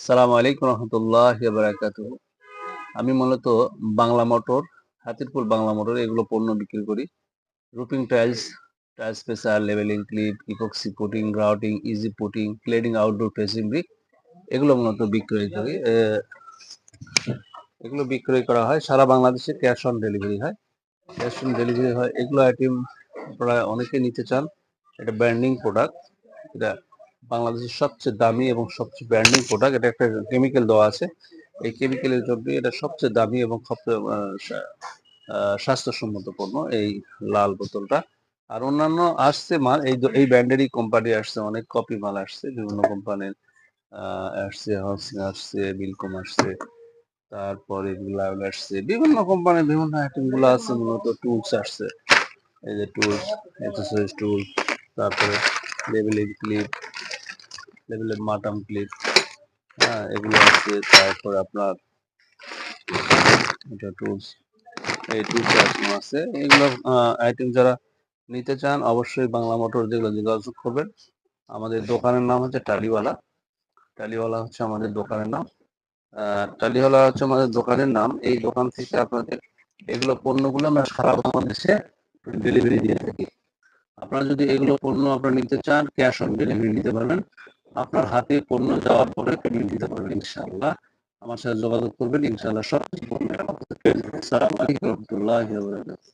আসসালামু আলাইকুম রহমতুল্লাহি ওয়া বারাকাতুহু। আমি মূলত বাংলা মোটর, হাতিরপুল বাংলা মোটর এগুলো পণ্য বিক্রি করি। Roofing tiles, tiles spacer, levelling clip, epoxy putting, grouting, easy putting, cladding outdoor facing brick এগুলো মূলত বিক্রয় করি। এগুলো বিক্রয় করা হয় সারা বাংলাদেশে, ক্যাশ অন ডেলিভারি হয়। ক্যাশ অন ডেলিভারি হয়। এগুলো আইটেম আপনারা অনেকে নিতে চান। এটা ব্র্যান্ডিং প্রোডাক্ট। এটা বাংলাদেশের সবচেয়ে দামি এবং সবচেয়ে ব্র্যান্ডিং প্রোডাক্ট। এটা একটা কেমিক্যাল দেওয়া আছে। এই কেমিক্যালের জন্য এটা সবচেয়ে দামি এবং সবচেয়ে স্বাস্থ্যসম্মত পণ্য এই লাল বোতলটা। আর অন্যান্য আসছে মাল, এই ব্র্যান্ডেরই কোম্পানি আসছে, অনেক কপি মাল আসছে বিভিন্ন কোম্পানির। আসছে হসিন, আসছে বিলকম, আসছে তারপরে গুলাউল আসছে, বিভিন্ন কোম্পানির বিভিন্ন আইটেম গুলো আছে। মূলত টুলস আসছে, এই যে টুলস, এক্সারসাইজ টুল, তারপরে লেবেলিং ক্লিপ, লেবেলের মাটাম ক্লিপ, হ্যাঁ এগুলো আছে। তারপরে আপনার এটা টুলস, এই টুলস আইটেম আছে। এগুলো আইটেম যারা নিতে চান অবশ্যই বাংলা মোটর যেগুলো যোগাযোগ করবেন। আমাদের দোকানের নাম হচ্ছে টালিওয়ালা। টালিওয়ালা হচ্ছে আমাদের দোকানের নাম। টালিওয়ালা হচ্ছে আমাদের দোকানের নাম। এই দোকান থেকে আপনাদের এগুলো পণ্যগুলো আমরা সারা বাংলাদেশে ডেলিভারি দিয়ে থাকি। আপনারা যদি এগুলো পণ্য আপনারা নিতে চান, ক্যাশ অন ডেলিভারি নিতে পারবেন। আপনার হাতে পণ্য যাওয়ার পরে পেমেন্ট দিতে পারবেন ইনশাআল্লাহ। আমার সাথে যোগাযোগ করবেন, ইনশাআল্লাহ সব পণ্য। আসসালামু আলাইকুম ওয়া রাহমাতুল্লাহি ওয়া বারাকাতুহু।